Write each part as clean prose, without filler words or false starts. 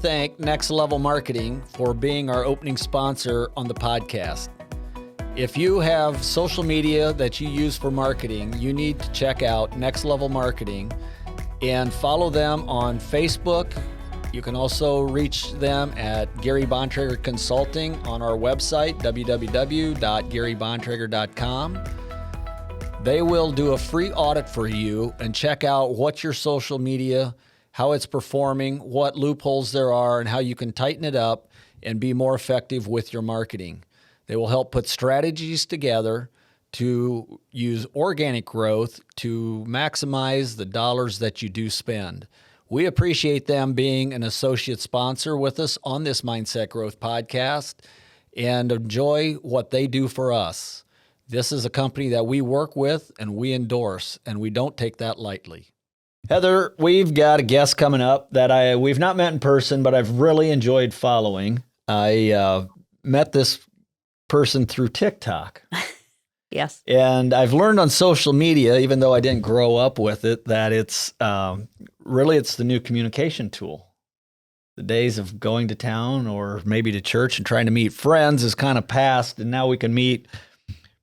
thank Next Level Marketing for being our opening sponsor on the podcast. If you have social media that you use for marketing, you need to check out Next Level Marketing and follow them on Facebook. You can also reach them at Gary Bontrager Consulting on our website, www.garybontrager.com. They will do a free audit for you and check out what your social media, how it's performing, what loopholes there are, and how you can tighten it up and be more effective with your marketing. They will help put strategies together to use organic growth to maximize the dollars that you do spend. We appreciate them being an associate sponsor with us on this Mindset Growth podcast and enjoy what they do for us. This is a company that we work with and we endorse, and we don't take that lightly. Heather, we've got a guest coming up that we've not met in person, but I've really enjoyed following. I met this person through TikTok. Yes. And I've learned on social media, even though I didn't grow up with it, that it's it's the new communication tool. The days of going to town or maybe to church and trying to meet friends is kind of past, and now we can meet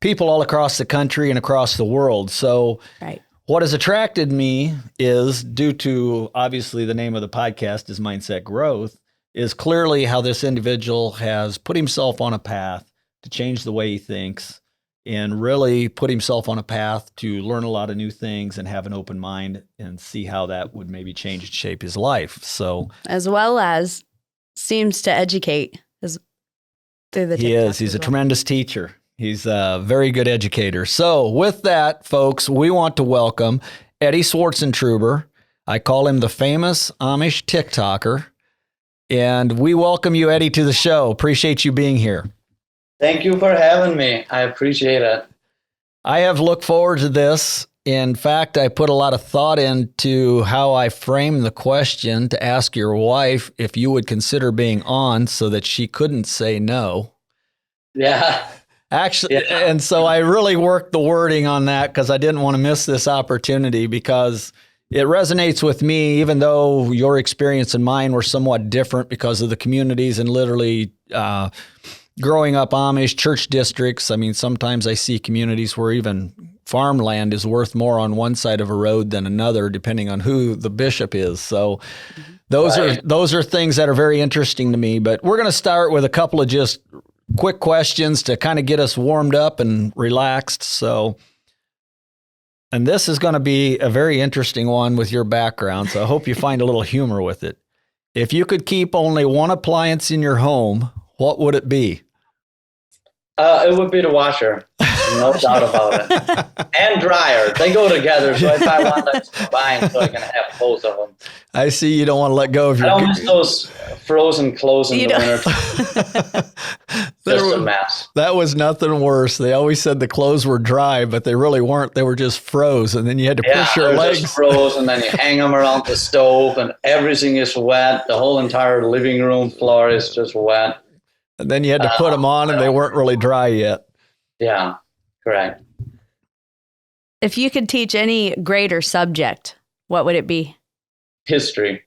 people all across the country and across the world. So right. What has attracted me is, due to obviously the name of the podcast is Mindset Growth, is clearly how this individual has put himself on a path to change the way he thinks and really put himself on a path to learn a lot of new things and have an open mind and see how that would maybe change and shape his life. So, as well as seems to educate through the TikTok. He is. He's a tremendous teacher. He's a very good educator. So with that, folks, we want to welcome Eddie Swartzentruber. I call him the famous Amish TikToker. And we welcome you, Eddie, to the show. Appreciate you being here. Thank you for having me. I appreciate it. I have looked forward to this. In fact, I put a lot of thought into how I framed the question to ask your wife if you would consider being on so that she couldn't say no. Yeah. Actually, yeah. And so I really worked the wording on that because I didn't want to miss this opportunity, because it resonates with me, even though your experience and mine were somewhat different because of the communities and literally growing up Amish church districts. I mean, sometimes I see communities where even farmland is worth more on one side of a road than another, depending on who the bishop is. So those are things that are very interesting to me. But we're going to start with a couple of just quick questions to kind of get us warmed up and relaxed. So, and this is going to be a very interesting one with your background. So I hope you find a little humor with it. If you could keep only one appliance in your home, what would it be? It would be the washer. No doubt about it. And dryer. They go together. So if I want to combine, so I can have both of them. I see you don't want to let go of your... I don't miss those frozen clothes in the winter. Just a mess. That was nothing worse. They always said the clothes were dry, but they really weren't. They were just froze, and then you had to push your legs. Just froze, and then you hang them around the stove, and everything is wet. The whole entire living room floor is just wet. And then you had to put them on, and they weren't really dry yet. Yeah, correct. If you could teach any grade or subject, what would it be? History.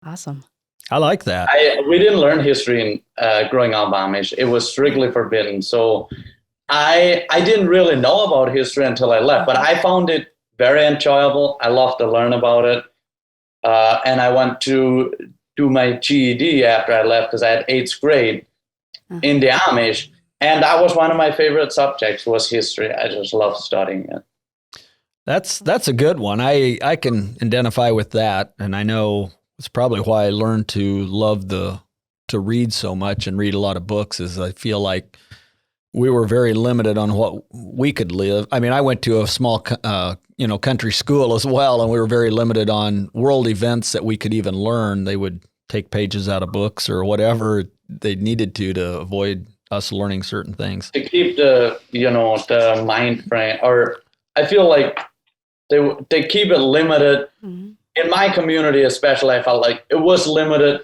Awesome. I like that. We didn't learn history in growing up Amish. It was strictly forbidden. So I didn't really know about history until I left, but I found it very enjoyable. I loved to learn about it. And I went to do my GED after I left because I had 8th grade in the Amish. And that was one of my favorite subjects, was history. I just loved studying it. That's a good one. I can identify with that. And I know it's probably why I learned to love to read so much and read a lot of books, is I feel like we were very limited on what we could live. I mean, I went to a small, country school as well, and we were very limited on world events that we could even learn. They would take pages out of books or whatever they needed to avoid us learning certain things. To keep the mind frame, or I feel like they keep it limited. Mm-hmm. In my community especially, I felt like it was limited.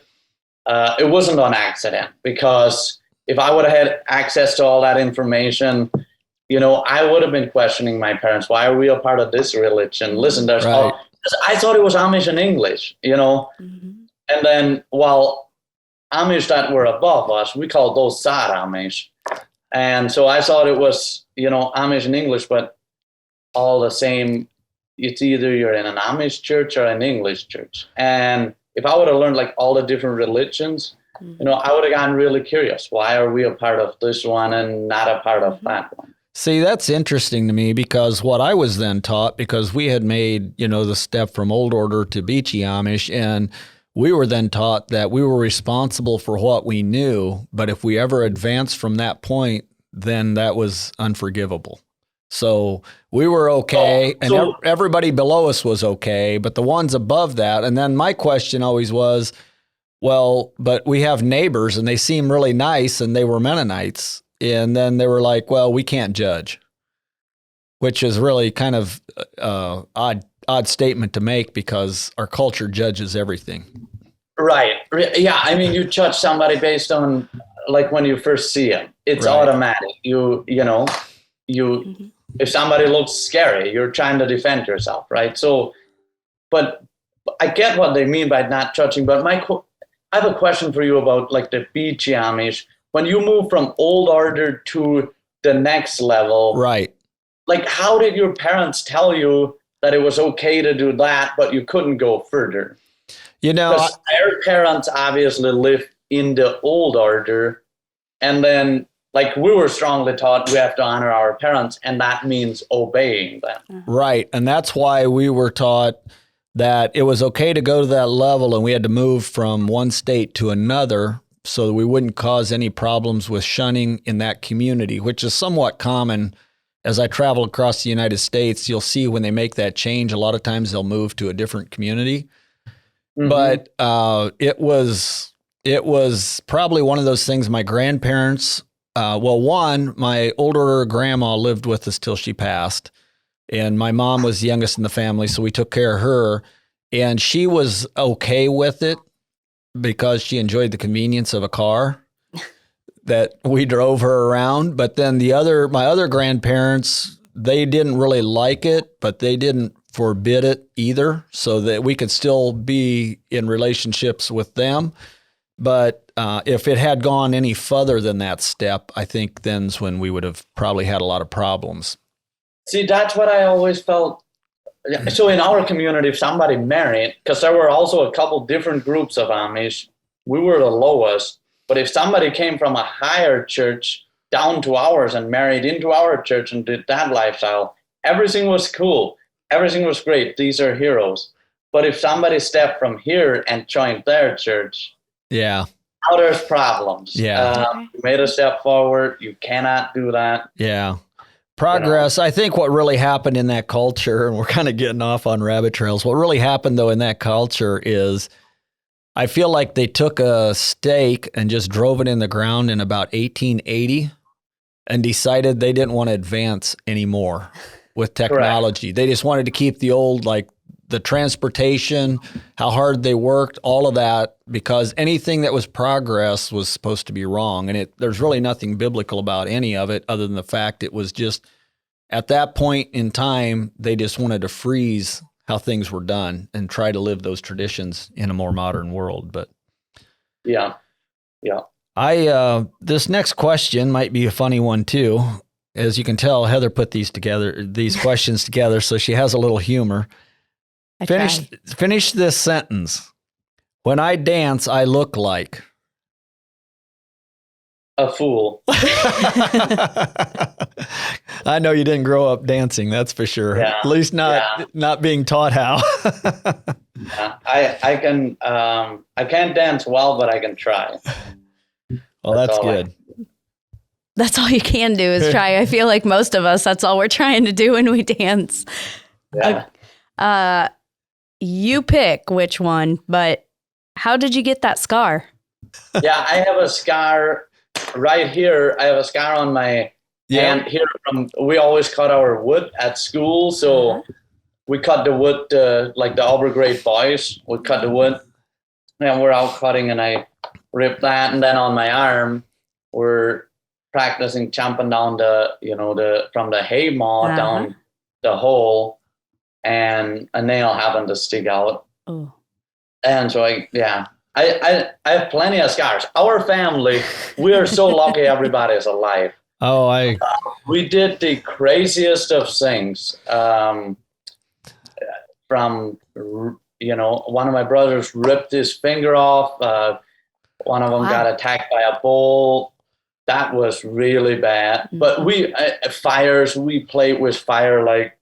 It wasn't on accident, because if I would have had access to all that information, I would have been questioning my parents. Why are we a part of this religion? Listen, there's I thought it was Amish and English, Mm-hmm. And then, while Amish that were above us, we called those Sad Amish. And so I thought it was, Amish in English, but all the same. It's either you're in an Amish church or an English church. And if I would have learned like all the different religions, I would have gotten really curious. Why are we a part of this one and not a part of that one? See, that's interesting to me because what I was then taught, because we had made, the step from Old Order to Beachy Amish, and we were then taught that we were responsible for what we knew, but if we ever advanced from that point, then that was unforgivable. So we were okay, and everybody below us was okay, but the ones above that, and then my question always was, well, but we have neighbors, and they seem really nice, and they were Mennonites. And then they were like, well, we can't judge, which is really kind of odd statement to make because our culture judges everything. Right. Yeah. I mean, you judge somebody based on like when you first see them. It's automatic. If somebody looks scary, you're trying to defend yourself, right? So, but I get what they mean by not judging. But I have a question for you about like the Beachy Amish. When you move from Old Order to the next level, right? Like, how did your parents tell you that it was okay to do that, but you couldn't go further? Because our parents obviously lived in the Old Order, and then, like, we were strongly taught we have to honor our parents, and that means obeying them. Right, and that's why we were taught that it was okay to go to that level, and we had to move from one state to another, so that we wouldn't cause any problems with shunning in that community, which is somewhat common. As I travel across the United States, you'll see when they make that change, a lot of times they'll move to a different community. Mm-hmm. But it was probably one of those things my grandparents, my older grandma lived with us till she passed, and my mom was the youngest in the family, so we took care of her, and she was okay with it, because she enjoyed the convenience of a car that we drove her around. But then my other grandparents, they didn't really like it, but they didn't forbid it either, so that we could still be in relationships with them. But if it had gone any further than that step, I think then's when we would have probably had a lot of problems. See, that's what I always felt. So in our community, if somebody married, because there were also a couple different groups of Amish, we were the lowest. But if somebody came from a higher church down to ours and married into our church and did that lifestyle, everything was cool. Everything was great. These are heroes. But if somebody stepped from here and joined their church, now there's problems. You made a step forward. You cannot do that. Yeah. Progress. I think what really happened in that culture, and we're kind of getting off on rabbit trails, what really happened though in that culture is I feel like they took a stake and just drove it in the ground in about 1880 and decided they didn't want to advance anymore with technology. Correct. They just wanted to keep the old, like the transportation, how hard they worked, all of that, because anything that was progress was supposed to be wrong. And there's really nothing biblical about any of it other than the fact it was just, at that point in time, they just wanted to freeze how things were done and try to live those traditions in a more modern world. But yeah. This next question might be a funny one too. As you can tell, Heather put these questions together, so she has a little humor. Finish this sentence. When I dance, I look like a fool. I know you didn't grow up dancing, that's for sure. Yeah. At least not being taught how. I can't dance well, but I can try. Well, that's good. That's all you can do is try. I feel like most of us, that's all we're trying to do when we dance. Yeah. You pick which one, but how did you get that scar? Yeah, I have a scar right here. I have a scar on my hand here. We always cut our wood at school, so we cut the wood like the upper grade boys would cut the wood, and we're out cutting, and I ripped that, and then on my arm, we're practicing jumping down from the hay mow down the hole, and a nail happened to stick out. Oh. And so I have plenty of scars. Our family, we are so lucky everybody is alive. Oh, We did the craziest of things. From, one of my brothers ripped his finger off. One of them got attacked by a bull. That was really bad. But fires, we played with fire like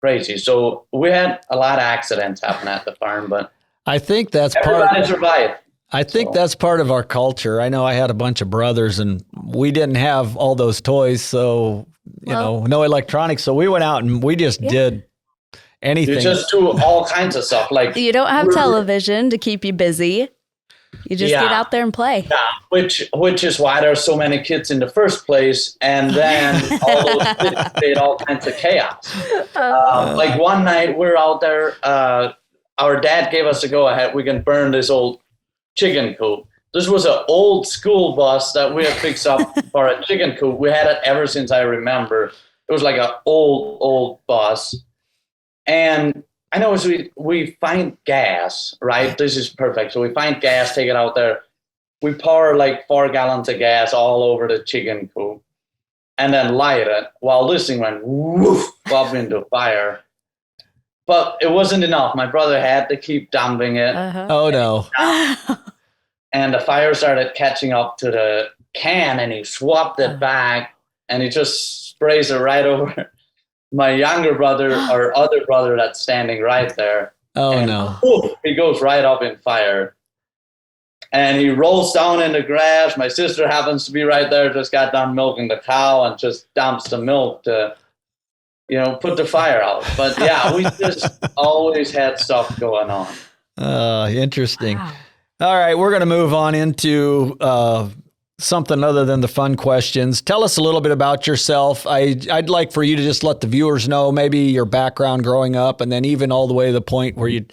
crazy. So we had a lot of accidents happen at the farm, but I think that's everybody survived. I think that's part of our culture. I know I had a bunch of brothers and we didn't have all those toys. So, no electronics. So we went out and we just did anything. You just do all kinds of stuff. Like you don't have television to keep you busy. You just get out there and play. Yeah, which is why there's so many kids in the first place. And then all those kids create all kinds of chaos. Like one night we're out there, our dad gave us a go ahead. We can burn this old chicken coop. This was an old school bus that we had fixed up for a chicken coop. We had it ever since I remember. It was like an old bus. And I know as we find gas, right? This is perfect. So we find gas, take it out there. We pour like 4 gallons of gas all over the chicken coop and then light it while this thing went woof up into fire. But it wasn't enough. My brother had to keep dumping it. Oh, no. And the fire started catching up to the can and he swapped it back and he just sprays it right over my younger brother or other brother that's standing right there. Oh, and no. Whoosh, he goes right up in fire. And he rolls down in the grass. My sister happens to be right there, just got done milking the cow and just dumps the milk to, put the fire out. But yeah, we just always had stuff going on. Interesting. Wow. All right, we're going to move on into something other than the fun questions. Tell us a little bit about yourself. I'd like for you to just let the viewers know maybe your background growing up, and then even all the way to the point where you,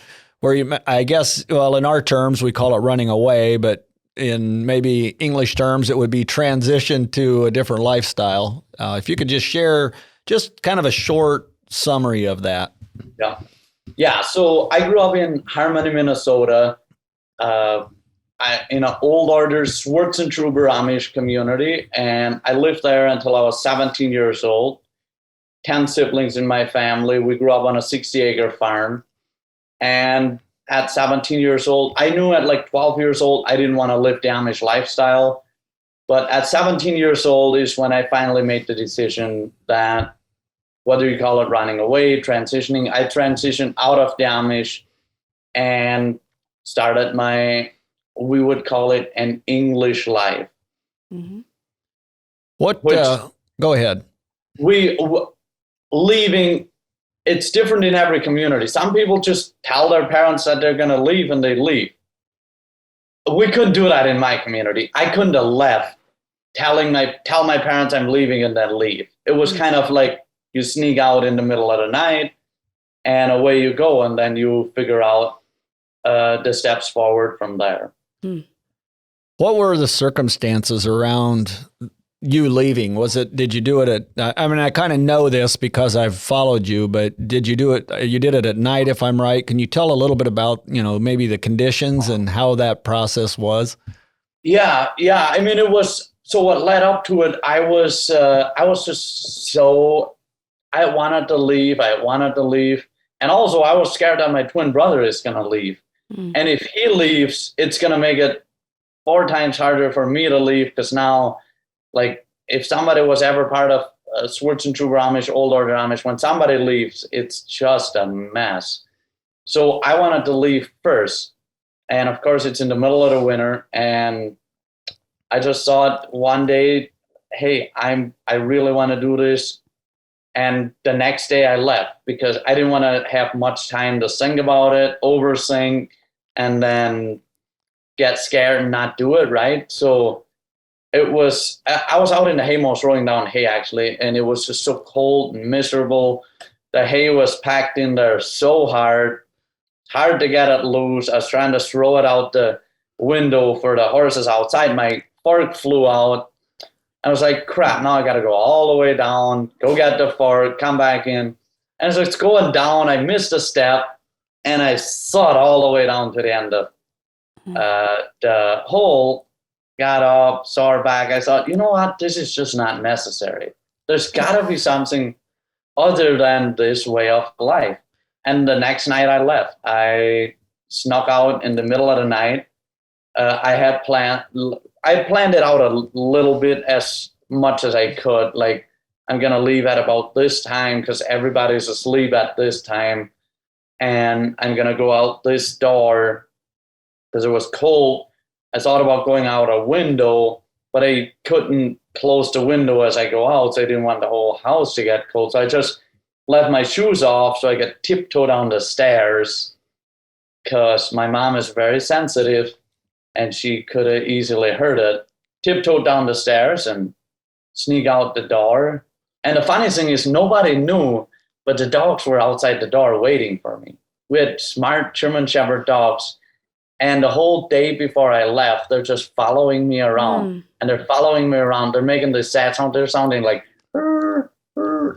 I guess, well, in our terms, we call it running away, but in maybe English terms, it would be transition to a different lifestyle. If you could just share just kind of a short summary of that. Yeah. So I grew up in Harmony, Minnesota, in an old order Swartzentruber Amish community. And I lived there until I was 17 years old. 10 siblings in my family. We grew up on a 60-acre farm. And at 17 years old, I knew at like 12 years old, I didn't want to live the Amish lifestyle. But at 17 years old is when I finally made the decision that, whether you call it running away, transitioning, I transitioned out of the Amish and started we would call it an English life. Mm-hmm. Go ahead. Leaving, it's different in every community. Some people just tell their parents that they're going to leave and they leave. We couldn't do that in my community. I couldn't have left tell my parents I'm leaving and then leave. It was kind of like you sneak out in the middle of the night and away you go, and then you figure out the steps forward from there. What were the circumstances around you leaving? Did you do it I kind of know this because I've followed you, but did you do it? You did it at night, if I'm right. Can you tell a little bit about, maybe the conditions and how that process was? Yeah. I mean, it was, so what led up to it, I was just so, I wanted to leave. And also I was scared that my twin brother is going to leave. And if he leaves, it's going to make it 4 times harder for me to leave, because now, like, if somebody was ever part of Swartzentruber Amish, Old Order Amish, when somebody leaves, it's just a mess. So I wanted to leave first. And of course, it's in the middle of the winter. And I just thought one day, hey, I really want to do this. And the next day I left because I didn't want to have much time to think about it, overthink, and then get scared and not do it, right? So I was out in the haymow throwing down hay, actually, and it was just so cold and miserable. The hay was packed in there so hard to get it loose. I was trying to throw it out the window for the horses outside. My fork flew out. I was like, crap, now I got to go all the way down, go get the fork, come back in. And as it's going down, I missed a step, and I saw it all the way down to the end of The hole got up, saw her back. I thought, you know what? This is just not necessary. There's got to be something other than this way of life. And the next night I left. I snuck out in the middle of the night. I planned it out a little bit as much as I could. Like, I'm going to leave at about this time because everybody's asleep at this time. And I'm going to go out this door because it was cold. I thought about going out a window, but I couldn't close the window as I go out. So I didn't want the whole house to get cold. So I just left my shoes off so I could tiptoe down the stairs because my mom is very sensitive and she could have easily heard it. Tiptoed down the stairs and sneak out the door. And the funny thing is nobody knew, but the dogs were outside the door waiting for me. We had smart German Shepherd dogs. And the whole day before I left, they're just following me around. And they're following me around. They're making this sad sound. They're sounding like,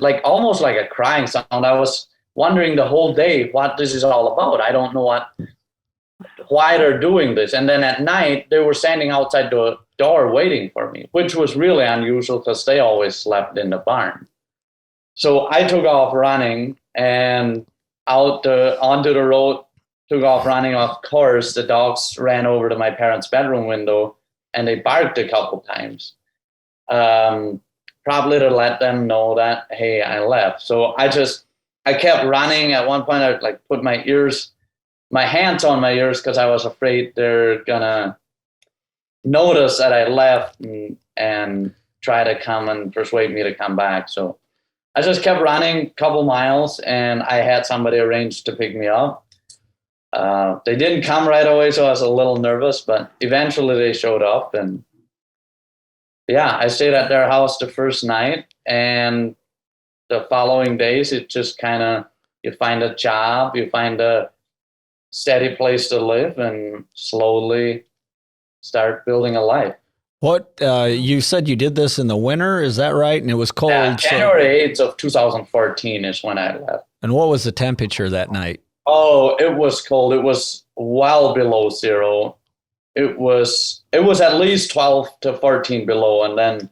like almost like a crying sound. I was wondering the whole day what this is all about. I don't know why they're doing this. And then at night, they were standing outside the door waiting for me, which was really unusual because they always slept in the barn. So I took off running and onto the road, took off running. Of course, the dogs ran over to my parents' bedroom window and they barked a couple times. Probably to let them know that, hey, I left. So I kept running. At one point, I like put my hands on my ears because I was afraid they're gonna notice that I left and try to come and persuade me to come back. So I just kept running a couple miles and I had somebody arranged to pick me up. They didn't come right away, so I was a little nervous, but eventually they showed up. And yeah, I stayed at their house the first night, and the following days, it just kind of, you find a job, you find a steady place to live, and slowly start building a life. What, you said you did this in the winter, is that right? And it was cold. Yeah, January 8th of 2014 is when I left. And what was the temperature that night? Oh, it was cold. It was well below zero. It was at least 12 to 14 below, and then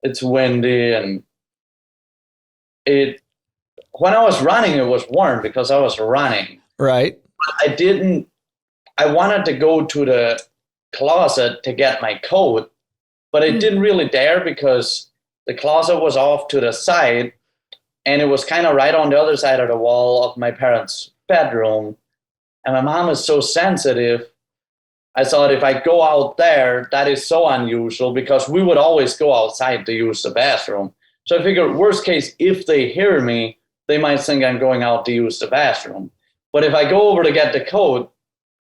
it's windy. And when I was running, it was warm because I was running. Right. I wanted to go to the closet to get my coat, but I didn't really dare because the closet was off to the side and it was kind of right on the other side of the wall of my parents' bedroom. And my mom is so sensitive. I thought if I go out there, that is so unusual because we would always go outside to use the bathroom. So I figured worst case, if they hear me, they might think I'm going out to use the bathroom. But if I go over to get the coat,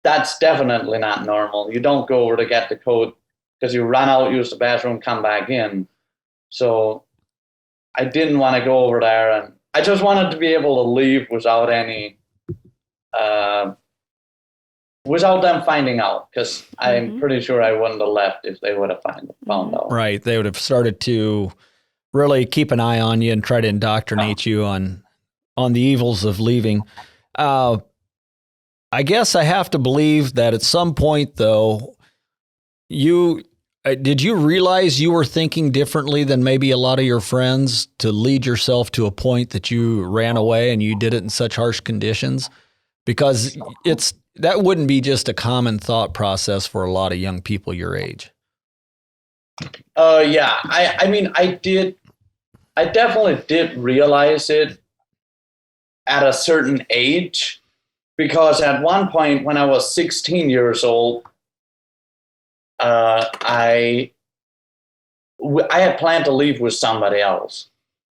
that's definitely not normal. You don't go over to get the coat because you run out, use the bathroom, come back in. So I didn't want to go over there, and I just wanted to be able to leave without without them finding out, because I'm pretty sure I wouldn't have left if they would have found out. Right. They would have started to really keep an eye on you and try to indoctrinate you on the evils of leaving. I guess I have to believe that at some point, though, did you realize you were thinking differently than maybe a lot of your friends to lead yourself to a point that you ran away and you did it in such harsh conditions? Because that wouldn't be just a common thought process for a lot of young people your age. Yeah. I mean, I definitely did realize it at a certain age, because at one point when I was 16 years old, I had planned to leave with somebody else.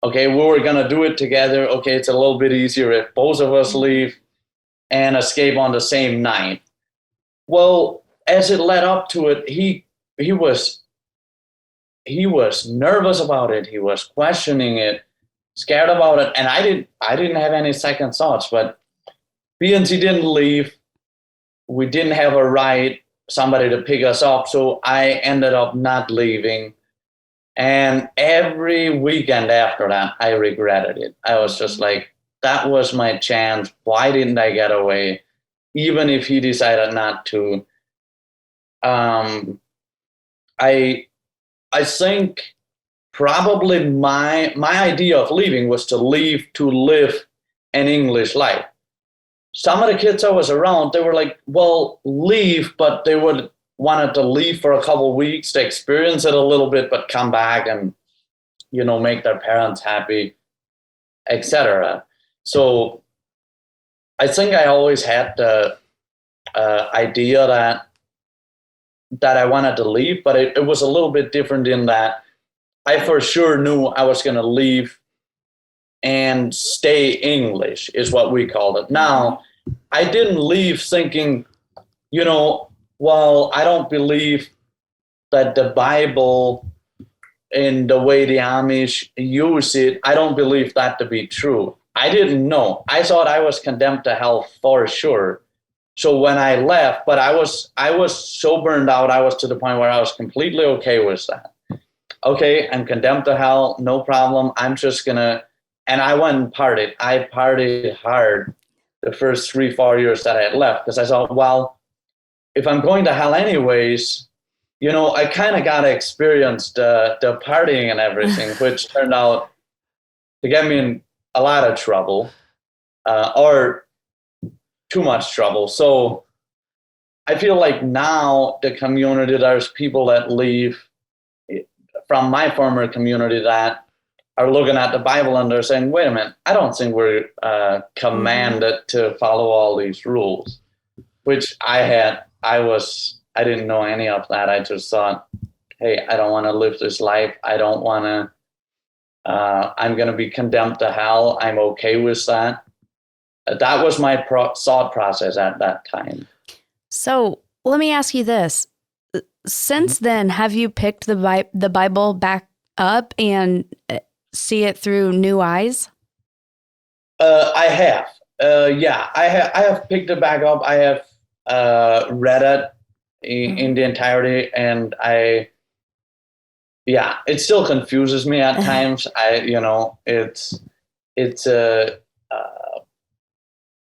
Okay, we were going to do it together. Okay, it's a little bit easier if both of us leave and escape on the same night. Well, as it led up to it, he was nervous about it. He was questioning it, scared about it, and I didn't have any second thoughts. But BNC didn't leave. We didn't have somebody to pick us up, so I ended up not leaving. And every weekend after that, I regretted it. I was just like, that was my chance. Why didn't I get away? Even if he decided not to. I I think probably my idea of leaving was to leave to live an English life. Some of the kids I was around, they were like, well, leave, but they would wanted to leave for a couple of weeks to experience it a little bit, but come back and, make their parents happy, etc. So I think I always had the idea that I wanted to leave, but it was a little bit different in that I for sure knew I was going to leave and stay English is what we called it. Now, I didn't leave thinking, well, I don't believe that the Bible in the way the Amish use it, I don't believe that to be true. I didn't know. I thought I was condemned to hell for sure. So when I left, but I was so burned out, I was to the point where I was completely okay with that. Okay, I'm condemned to hell, no problem. I'm just gonna, and I went and partied. I partied hard the first 3-4 years that I had left because I thought, well, if I'm going to hell anyways, I kind of got to experience the partying and everything, which turned out to get me in a lot of trouble, or too much trouble. So I feel like now the community, there's people that leave from my former community that are looking at the Bible and they're saying, wait a minute, I don't think we're commanded to follow all these rules, which I didn't know any of that. I just thought, hey, I don't want to live this life. I don't want to, I'm going to be condemned to hell. I'm okay with that. That was my thought process at that time. So let me ask you this. Since then, have you picked the Bible back up and see it through new eyes? I have. I have picked it back up. I have read it in the entirety, and it still confuses me at times.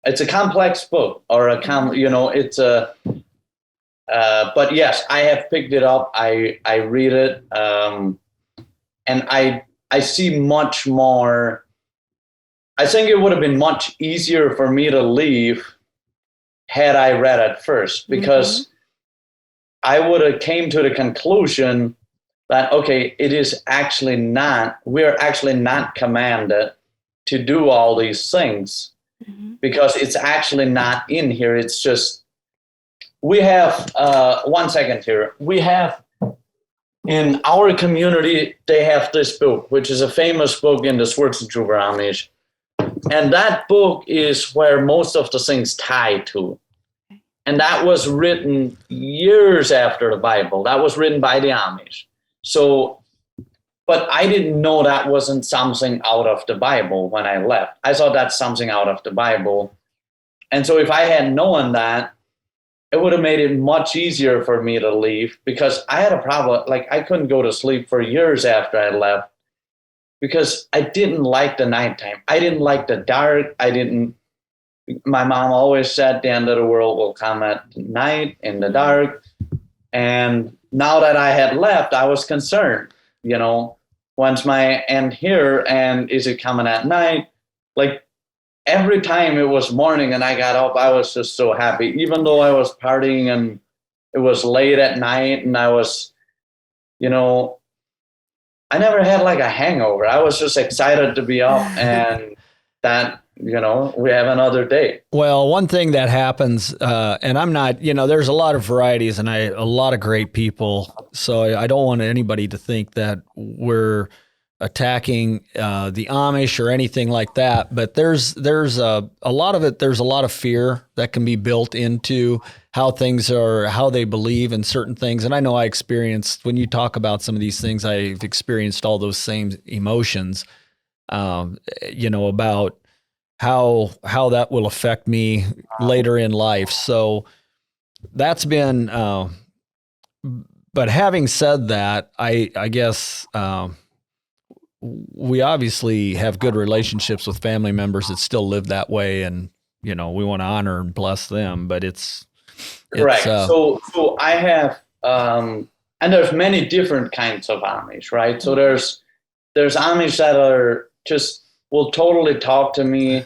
It's a complex book, or but yes, I have picked it up. I read it, and I see much more. I think it would have been much easier for me to leave had I read it first, because I would have came to the conclusion that, okay, we're actually not commanded to do all these things, because it's actually not in here. It's just, we have, 1 second here. We have, in our community, they have this book, which is a famous book in the Swartzentruber Amish. And that book is where most of the things tie to. And that was written years after the Bible. That was written by the Amish. So, but I didn't know that wasn't something out of the Bible when I left. I thought that's something out of the Bible. And so if I had known that, it would have made it much easier for me to leave, because I had a problem. Like, I couldn't go to sleep for years after I left because I didn't like the nighttime. I didn't like the dark. My mom always said the end of the world will come at night in the dark. And now that I had left, I was concerned, when's my end here, and is it coming at night? Like, every time it was morning and I got up, I was just so happy, even though I was partying and it was late at night, and I was, I never had like a hangover. I was just excited to be up and that, we have another day. Well, one thing that happens, and I'm not, there's a lot of varieties and a lot of great people. So I don't want anybody to think that we're attacking the Amish or anything like that. But there's a lot of it. There's a lot of fear that can be built into how things are, how they believe in certain things. And I know I experienced, when you talk about some of these things, I've experienced all those same emotions, about how that will affect me later in life. So that's been, but having said that, I guess, we obviously have good relationships with family members that still live that way, and we want to honor and bless them. But it's correct. So I have and there's many different kinds of Amish, right? So there's Amish that are just will totally talk to me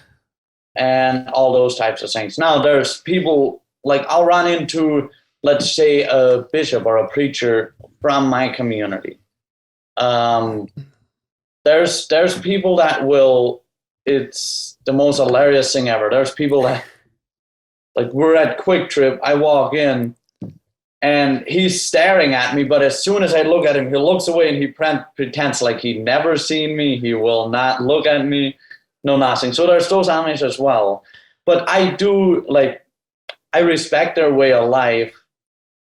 and all those types of things. Now there's people like I'll run into, let's say, a bishop or a preacher from my community. There's people that will. It's the most hilarious thing ever. There's people that, like, we're at Quick Trip. I walk in, and he's staring at me. But as soon as I look at him, he looks away and he pretends like he never seen me. He will not look at me. No, nothing. So there's those Amish as well. But I respect their way of life.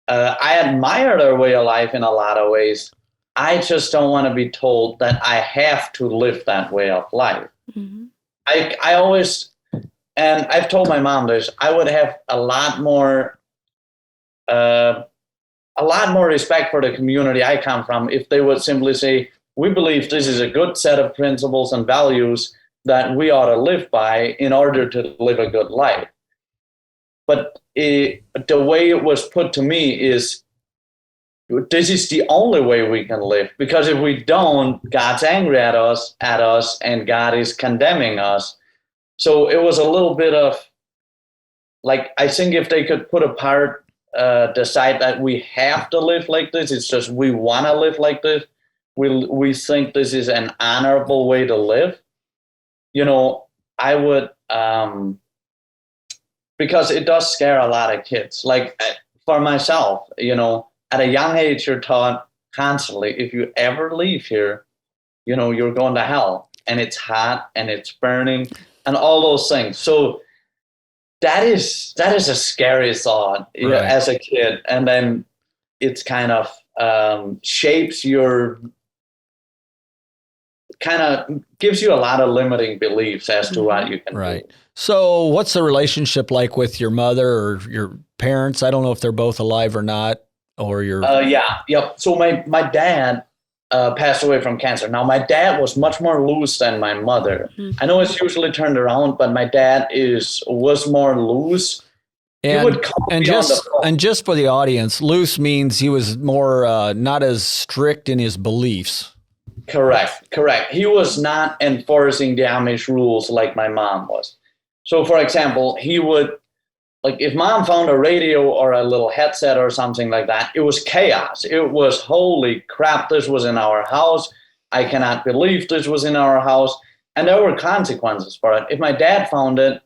I admire their way of life in a lot of ways. I just don't want to be told that I have to live that way of life. Mm-hmm. I always, and I've told my mom this, I would have a lot more respect for the community I come from if they would simply say, we believe this is a good set of principles and values that we ought to live by in order to live a good life. But the way it was put to me is, this is the only way we can live, because if we don't, God's angry at us, and God is condemning us. So it was a little bit of, like, I think if they could put apart, decide that we have to live like this, it's just we want to live like this, we think this is an honorable way to live, I would, because it does scare a lot of kids. Like, for myself, at a young age, you're taught constantly, if you ever leave here, you're going to hell, and it's hot and it's burning and all those things. So that is a scary thought, right, as a kid. And then it's kind of shapes your, kind of gives you a lot of limiting beliefs as to what you can do. So what's the relationship like with your mother or your parents? I don't know if they're both alive or not. Or your So my dad passed away from cancer. Now my dad was much more loose than my mother. Mm-hmm. I know it's usually turned around, but my dad was more loose. And just for the audience, loose means he was more not as strict in his beliefs. Correct. He was not enforcing the Amish rules like my mom was. So, for example, he would. Like, if mom found a radio or a little headset or something like that, it was chaos. It was, holy crap, this was in our house. I cannot believe this was in our house. And there were consequences for it. If my dad found it,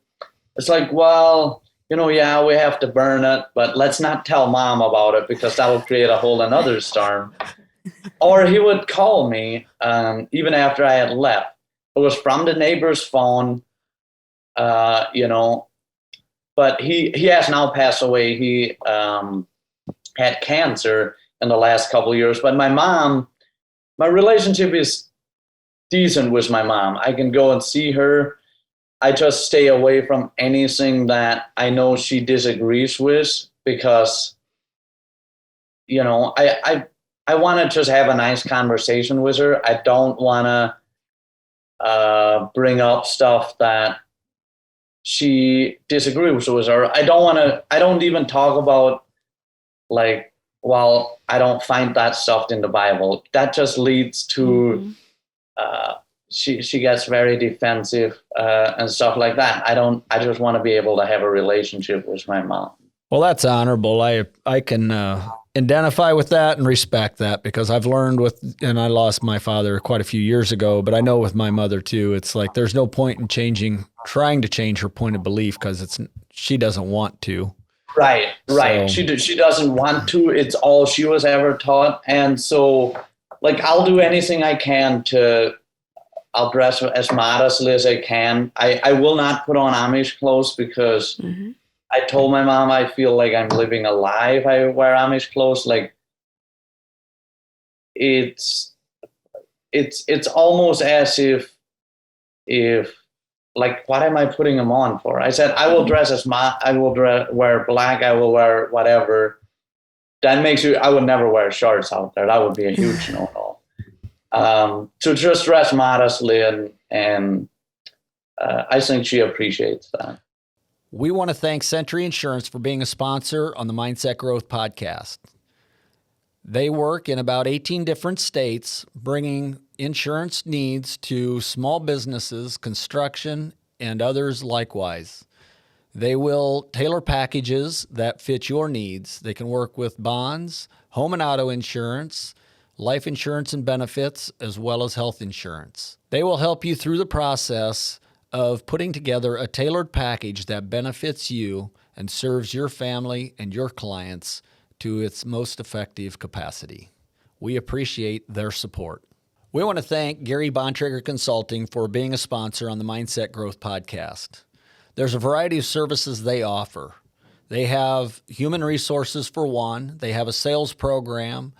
it's like, well, we have to burn it, but let's not tell mom about it because that will create a whole another storm. Or he would call me even after I had left. It was from the neighbor's phone, But he has now passed away. He had cancer in the last couple of years. But my relationship is decent with my mom. I can go and see her. I just stay away from anything that I know she disagrees with because, I want to just have a nice conversation with her. I don't want to bring up stuff that she disagrees with her. I don't even talk about, like, well, I don't find that stuff in the Bible. That just leads to, she gets very defensive and stuff like that. I just want to be able to have a relationship with my mom. Well, that's honorable. I can identify with that and respect that because I've learned and I lost my father quite a few years ago, but I know with my mother too, it's like there's no point in trying to change her point of belief because she doesn't want to. Right. So, she doesn't want to. It's all she was ever taught. And so, like, I'll do anything I can I'll dress as modestly as I can. I will not put on Amish clothes because I told my mom I feel like I'm living a lie if I wear Amish clothes. Like, it's almost as if like, what am I putting them on for? I said, I will dress I will wear black, I will wear whatever. That makes I would never wear shorts out there. That would be a huge no-no. To just dress modestly and I think she appreciates that. We want to thank Century Insurance for being a sponsor on the Mindset Growth Podcast. They work in about 18 different states, bringing insurance needs to small businesses, construction, and others likewise. They will tailor packages that fit your needs. They can work with bonds, home and auto insurance, life insurance and benefits, as well as health insurance. They will help you through the process of putting together a tailored package that benefits you and serves your family and your clients to its most effective capacity. We appreciate their support. We want to thank Gary Bontrager Consulting for being a sponsor on the Mindset Growth Podcast. There's a variety of services they offer. They have human resources for one. They have a sales program.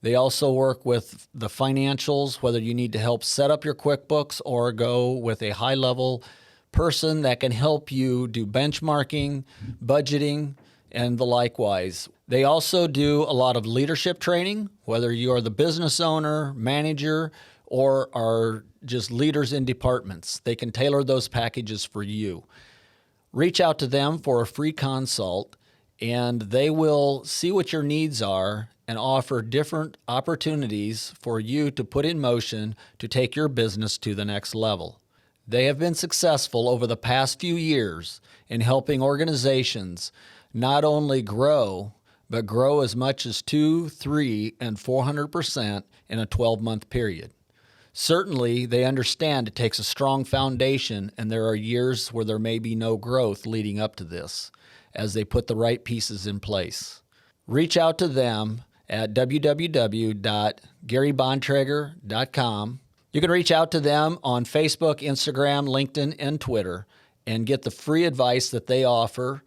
They also work with the financials, whether you need to help set up your QuickBooks or go with a high-level person that can help you do benchmarking, budgeting, and the likewise. They also do a lot of leadership training, whether you are the business owner, manager, or are just leaders in departments. They can tailor those packages for you. Reach out to them for a free consult, and they will see what your needs are and offer different opportunities for you to put in motion to take your business to the next level. They have been successful over the past few years in helping organizations not only grow, but grow as much as 2, 3, and 400% in a 12-month period. Certainly, they understand it takes a strong foundation, and there are years where there may be no growth leading up to this as they put the right pieces in place. Reach out to them at www.garybontrager.com. You can reach out to them on Facebook, Instagram, LinkedIn, and Twitter and get the free advice that they offer,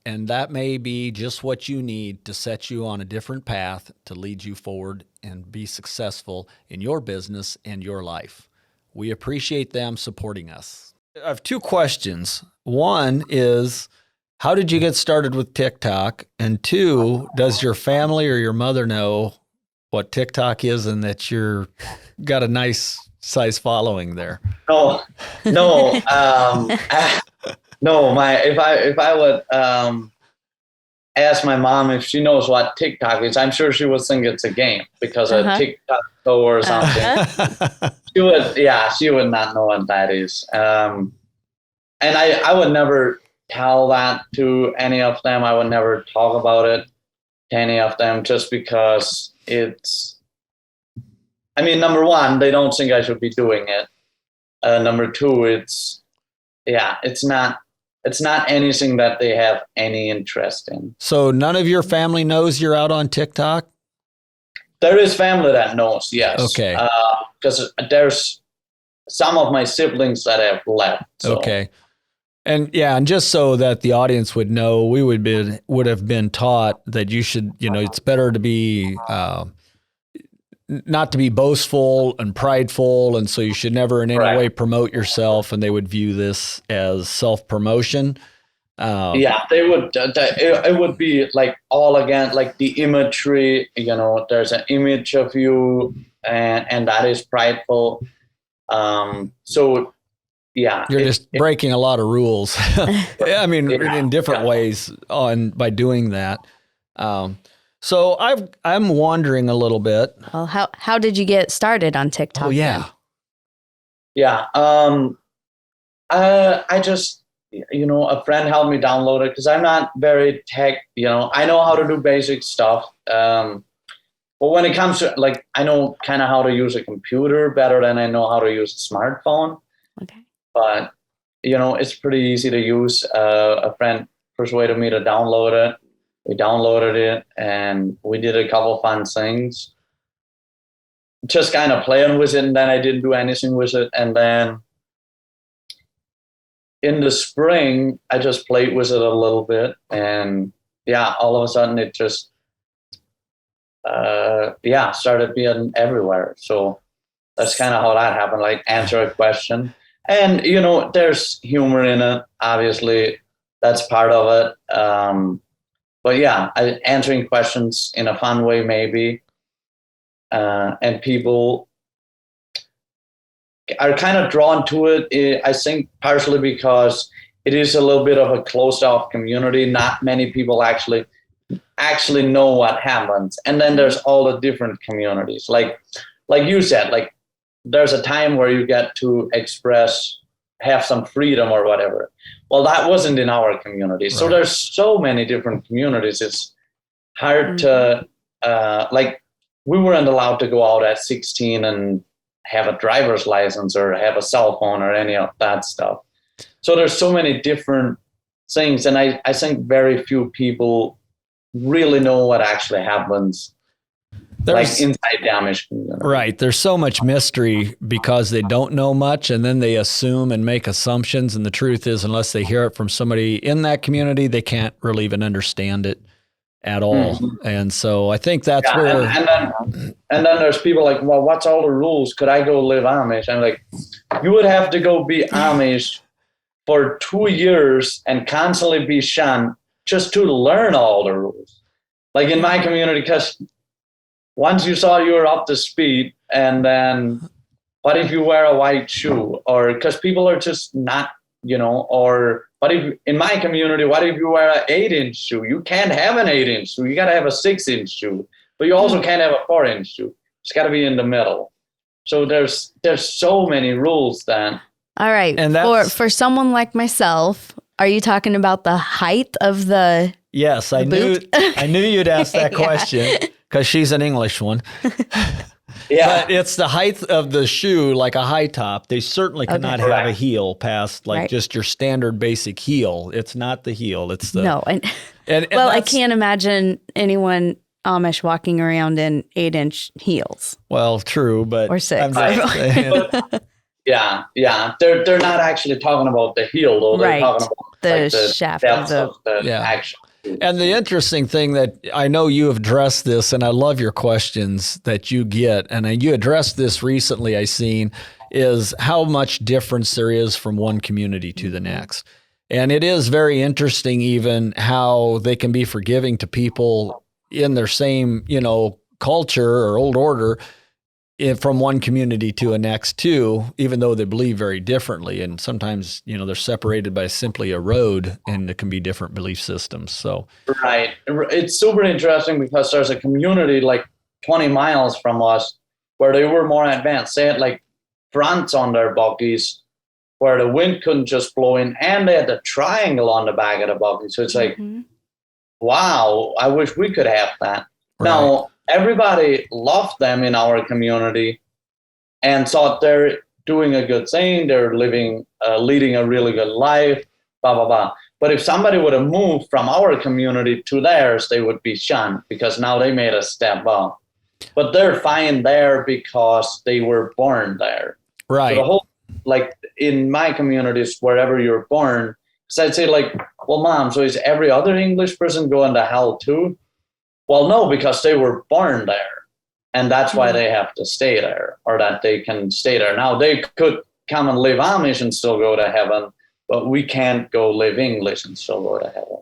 and that may be just what you need to set you on a different path to lead you forward and be successful in your business and your life. We appreciate them supporting us. I have two questions. One is, how did you get started with TikTok? And two, does your family or your mother know what TikTok is and that you're got a nice size following there? No. No. If I would ask my mom if she knows what TikTok is, I'm sure she would think it's a game because a TikTok or something. She would not know what that is. And I would never tell that to any of them. I would never talk about it to any of them just because number one, they don't think I should be doing it. Number two, it's not anything that they have any interest in. So none of your family knows you're out on TikTok? There is family that knows, yes. Okay. Because there's some of my siblings that have left. So. Okay. And just so that the audience would know, we would have been taught that you should, it's better to be not to be boastful and prideful, and so you should never in any way promote yourself, and they would view this as self-promotion. They would. It would be like all again, like the imagery. There's an image of you, and that is prideful. You're just breaking a lot of rules. In different ways by doing that. So I'm wondering a little bit. Well, how did you get started on TikTok? Oh yeah. Then? Yeah. I just, a friend helped me download it because I'm not very tech, I know how to do basic stuff. But when it comes to I know kind of how to use a computer better than I know how to use a smartphone. Okay. But, it's pretty easy to use. A friend persuaded me to download it. We downloaded it and we did a couple fun things. Just kind of playing with it, and then I didn't do anything with it. And then in the spring, I just played with it a little bit. And all of a sudden it just, started being everywhere. So that's kind of how that happened, answer a question. And, there's humor in it. Obviously, that's part of it. But answering questions in a fun way, maybe. And people are kind of drawn to it, I think, partially because it is a little bit of a closed-off community. Not many people actually actually know what happens. And then there's all the different communities. Like you said, like there's a time where you get to express, have some freedom or whatever. Well, that wasn't in our community. So there's so many different communities. It's hard to, like, we weren't allowed to go out at 16 and have a driver's license or have a cell phone or any of that stuff. So there's so many different things. And I think very few people really know what actually happens like inside the Amish community. Right. There's so much mystery because they don't know much, and then they assume and make assumptions. And the truth is, unless they hear it from somebody in that community, they can't really even understand it at all. And so I think that's where. And then there's people like, well, what's all the rules? Could I go live Amish? I'm like, you would have to go be Amish for 2 years and constantly be shunned just to learn all the rules. Like in my community, because once you saw you were up to speed, and then what if you wear a white shoe? Or because people are just not, or what if in my community, what if you wear an 8-inch shoe? You can't have an 8-inch shoe. You got to have a 6-inch shoe, but you also can't have a 4-inch shoe. It's got to be in the middle. So there's so many rules then. All right. And for someone like myself, are you talking about the height of the Yes, I knew you'd ask that question because she's an English one. Yeah. But it's the height of the shoe, like a high top. They certainly cannot have a heel past just your standard basic heel. It's not the heel. It's the No. And well, I can't imagine anyone Amish walking around in 8-inch heels. Well, true, but or 6. I'm just saying. Yeah. They're not actually talking about the heel, though. They're talking about the shaft of the action. And the interesting thing that I know you have addressed this, and I love your questions that you get, and you addressed this recently, I seen, is how much difference there is from one community to the next. And it is very interesting even how they can be forgiving to people in their same, culture or old order, from one community to a next too, even though they believe very differently. And sometimes, they're separated by simply a road, and it can be different belief systems. So, right. It's super interesting because there's a community like 20 miles from us where they were more advanced. They had like fronts on their buggies where the wind couldn't just blow in, and they had the triangle on the back of the buggy. So it's like, wow, I wish we could have that. Right. Now, everybody loved them in our community and thought they're doing a good thing. They're leading a really good life, blah, blah, blah. But if somebody would have moved from our community to theirs, they would be shunned because now they made a step up. But they're fine there because they were born there. Right. So the whole, like in my communities, wherever you're born, so I'd say like, well, Mom, so is every other English person going to hell too? Well, no, because they were born there, and that's why they have to stay there, or that they can stay there. Now, they could come and live Amish and still go to heaven, but we can't go live English and still go to heaven.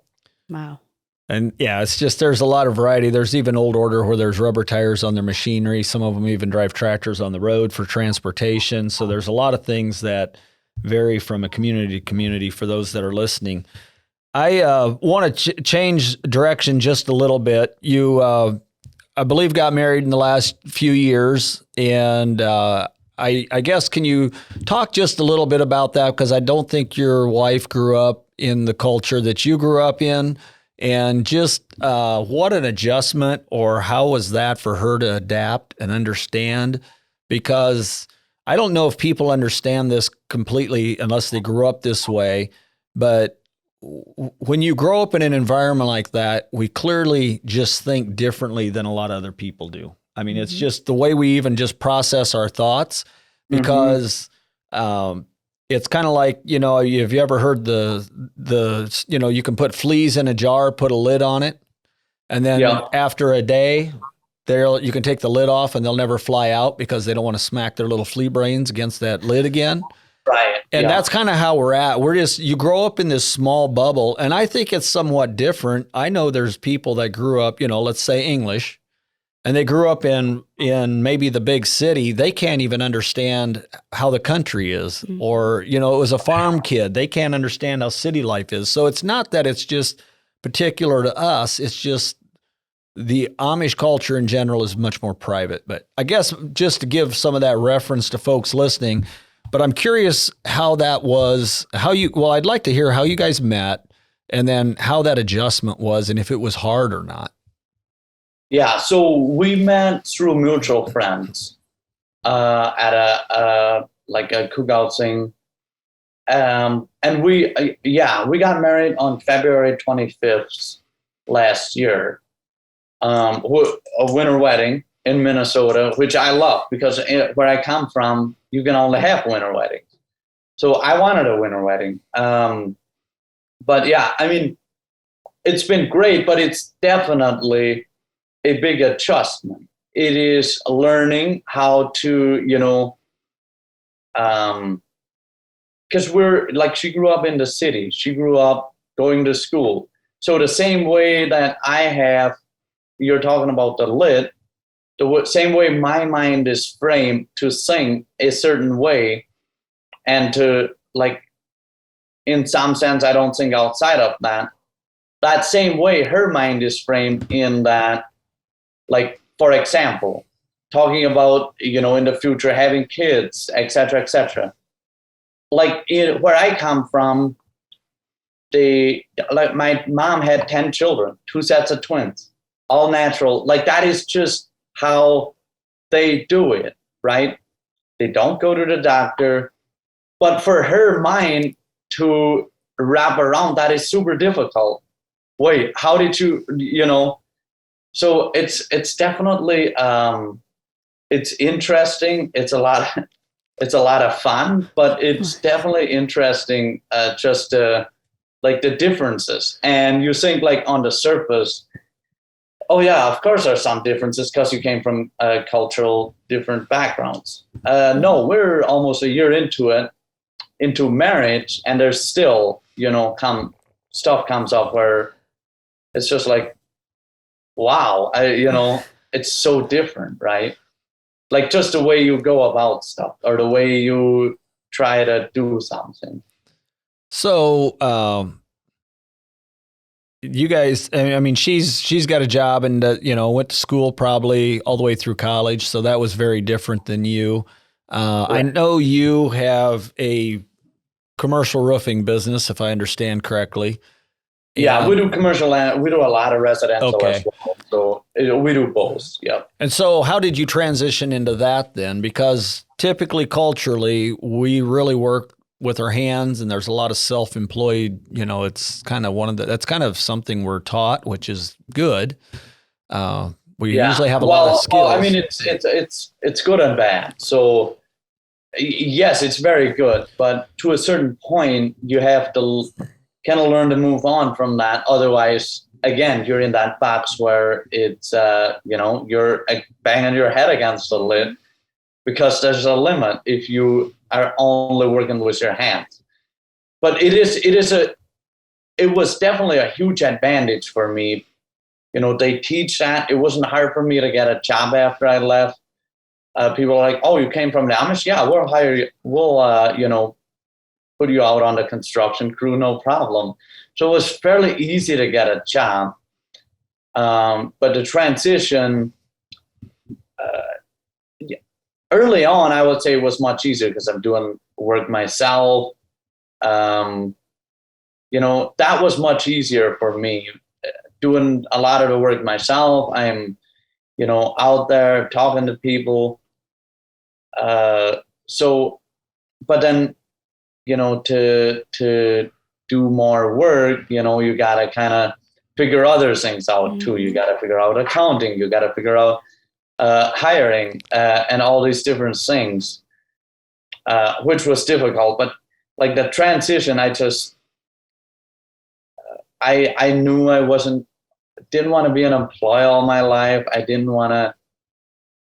Wow. And yeah, it's just, there's a lot of variety. There's even old order where there's rubber tires on their machinery. Some of them even drive tractors on the road for transportation. So there's a lot of things that vary from a community to community for those that are listening. I want to change direction just a little bit. You, I believe, got married in the last few years, and I guess, can you talk just a little bit about that? Because I don't think your wife grew up in the culture that you grew up in, and just what an adjustment, or how was that for her to adapt and understand? Because I don't know if people understand this completely unless they grew up this way, but when you grow up in an environment like that, we clearly just think differently than a lot of other people do. I mean, it's just the way we even just process our thoughts, because it's kind of like, have you ever heard the you can put fleas in a jar, put a lid on it, and then after a day, you can take the lid off and they'll never fly out because they don't want to smack their little flea brains against that lid again. Right. And that's kind of how we're at. You grow up in this small bubble, and I think it's somewhat different. I know there's people that grew up, let's say English, and they grew up in maybe the big city. They can't even understand how the country is, or, it was a farm kid. They can't understand how city life is. So it's not that it's just particular to us. It's just the Amish culture in general is much more private. But I guess just to give some of that reference to folks listening, but I'm curious how that was, I'd like to hear how you guys met and then how that adjustment was and if it was hard or not. Yeah, so we met through mutual friends at a cookout thing. And we got married on February 25th last year. A winter wedding in Minnesota, which I love because where I come from, you can only have winter weddings. So I wanted a winter wedding. But yeah, I mean, it's been great, but it's definitely a big adjustment. It is learning how to, because we're like, she grew up in the city. She grew up going to school. So the same way that I have, you're talking about the lit, the same way my mind is framed to sing a certain way and to like, in some sense, I don't think outside of that. That same way her mind is framed in that, like, for example, talking about, in the future, having kids, et cetera, et cetera. Like where I come from, my mom had 10 children, 2 sets of twins, all natural. Like that is just how they do it, right? They don't go to the doctor. But for her mind to wrap around that is super difficult. Wait, how did you, So it's definitely it's interesting. It's a lot of fun, but it's definitely interesting just like the differences. And you think like on the surface, oh yeah, of course there's some differences because you came from cultural different backgrounds. No, we're almost a year into marriage, and there's still stuff comes up where it's just like, wow, it's so different, right? Like just the way you go about stuff or the way you try to do something. So, you guys, I mean, she's got a job and, went to school probably all the way through college. So that was very different than you. I know you have a commercial roofing business, if I understand correctly. Yeah, we do commercial land. We do a lot of residential as well. So we do both. Yeah. And so how did you transition into that then? Because typically culturally, we really work with our hands and there's a lot of self-employed, it's kind of that's kind of something we're taught, which is good. We usually have a lot of skills. Well, I mean, it's good and bad. So yes, it's very good. But to a certain point, you have to kind of learn to move on from that. Otherwise, again, you're in that box where it's, you're banging your head against the lid because there's a limit if you are only working with your hands. But it was definitely a huge advantage for me. They teach that. It wasn't hard for me to get a job after I left. People are like, oh, you came from the Amish? Yeah, we'll hire you. We'll, put you out on the construction crew, no problem. So it was fairly easy to get a job. But the transition, early on, I would say it was much easier because I'm doing work myself. That was much easier for me. Doing a lot of the work myself. I'm, out there talking to people. But then, to do more work, you got to kind of figure other things out too. You got to figure out accounting. You got to figure out hiring and all these different things, which was difficult. But like the transition, I knew didn't want to be an employee all my life. I didn't want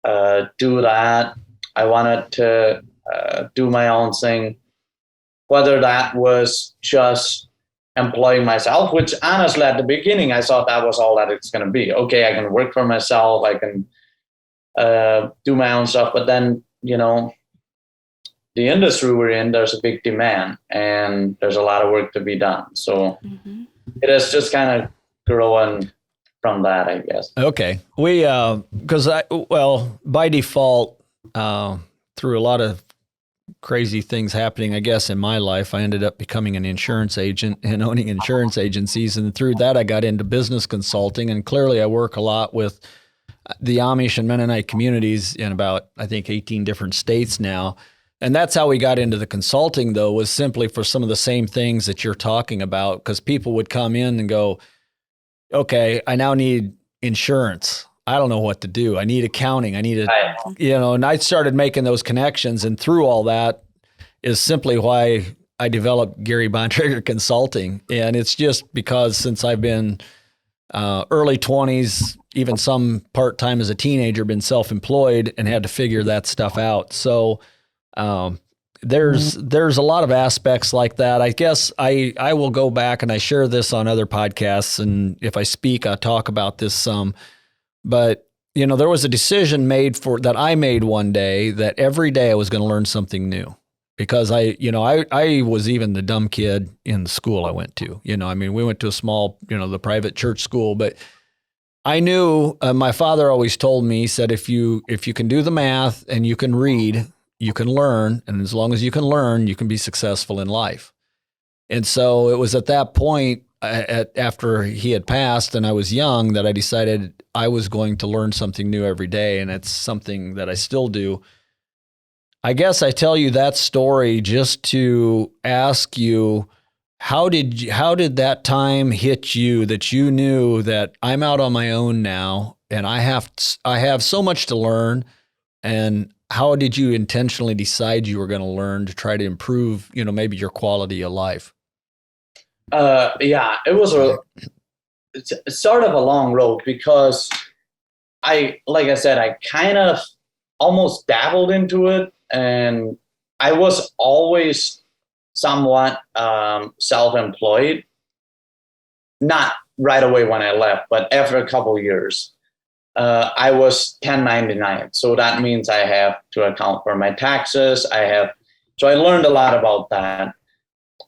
to do that. I wanted to do my own thing. Whether that was just employing myself, which honestly at the beginning, I thought that was all that it's going to be. Okay, I can work for myself. I can do my own stuff. But then, the industry we're in, there's a big demand and there's a lot of work to be done. So it has just kind of growing from that, I guess. Okay. We, by default, through a lot of crazy things happening, I guess, in my life, I ended up becoming an insurance agent and owning insurance agencies. And through that, I got into business consulting. And clearly, I work a lot with the Amish and Mennonite communities in about, I think, 18 different states now. And that's how we got into the consulting, though, was simply for some of the same things that you're talking about, because people would come in and go, okay, I now need insurance. I don't know what to do. I need accounting. I need and I started making those connections. And through all that is simply why I developed Gary Bontrager Consulting. And it's just because since I've been early 20s, even some part-time as a teenager, been self-employed and had to figure that stuff out. So there's a lot of aspects like that. I guess I will go back and I share this on other podcasts. And if I speak, I talk about this some. But, there was a decision that I made one day that every day I was going to learn something new, because I was even the dumb kid in the school I went to. We went to a small, the private church school, but I knew my father always told me, he said, if you can do the math and you can read, you can learn. And as long as you can learn, you can be successful in life. And so it was at that point, after he had passed and I was young, that I decided I was going to learn something new every day. And it's something that I still do. I guess I tell you that story just to ask you, how did that time hit you that you knew that I'm out on my own now and I have so much to learn? And how did you intentionally decide you were going to learn to try to improve, maybe your quality of life? It was it's sort of a long road, because like I said, I kind of almost dabbled into it, and I was always somewhat self-employed. Not right away when I left, but after a couple of years, I was 1099. So that means I have to account for my taxes. So I learned a lot about that.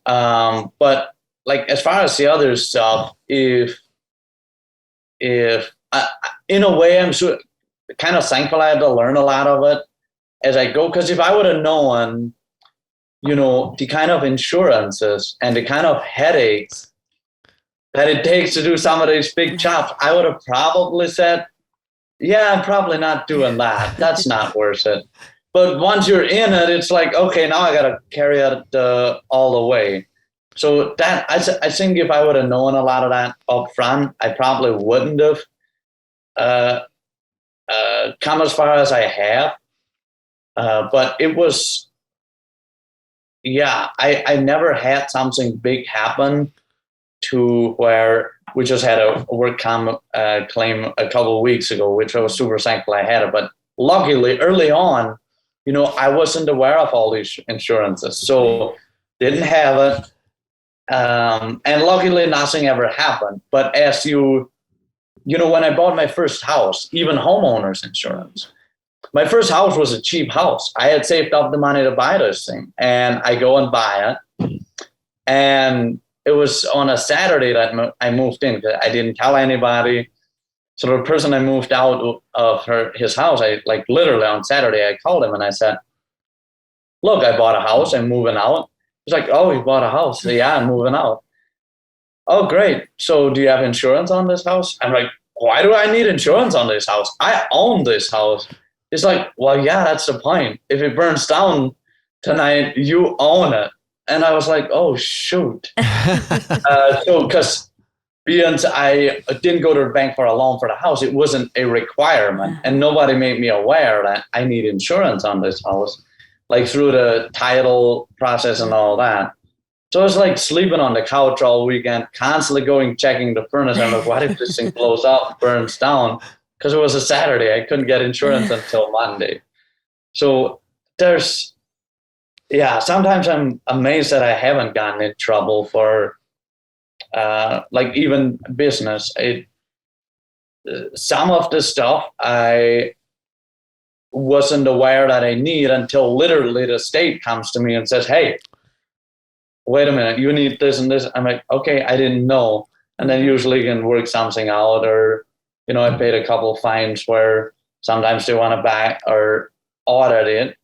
But like, as far as the other stuff, if in a way, I'm sure kind of thankful I had to learn a lot of it as I go. Because if I would have known, the kind of insurances and the kind of headaches that it takes to do some of these big jobs, I would have probably said, yeah, I'm probably not doing that. That's not worth it. But once you're in it, it's like, okay, now I got to carry it all the way. So that I think if I would have known a lot of that up front, I probably wouldn't have come as far as I have. But it was, I never had something big happen to where we just had a work claim a couple of weeks ago, which I was super thankful I had it. But luckily, early on, I wasn't aware of all these insurances, so didn't have it. And luckily, nothing ever happened. But as when I bought my first house, even homeowners insurance, my first house was a cheap house. I had saved up the money to buy this thing, and I go and buy it. And it was on a Saturday that I moved in. I didn't tell anybody. So the person I moved out of his house, literally on Saturday, I called him and I said, look, I bought a house. I'm moving out. He's like, oh, you bought a house? Yeah, I'm moving out. Oh, great. So do you have insurance on this house? I'm like, why do I need insurance on this house? I own this house. He's like, well, yeah, that's the point. If it burns down tonight, you own it. And I was like, oh, shoot. Because I didn't go to the bank for a loan for the house, it wasn't a requirement. And nobody made me aware that I need insurance on this house, through the title process and all that. So I was sleeping on the couch all weekend, constantly checking the furnace. I'm like, what if this thing blows up, burns down? Because it was a Saturday. I couldn't get insurance until Monday. So sometimes I'm amazed that I haven't gotten in trouble for even business. Some of the stuff I wasn't aware that I need until literally the state comes to me and says, hey, wait a minute, you need this and this. I'm like, okay, I didn't know. and then usually can work something out. Or, I paid a couple of fines where sometimes they want to back or audit it,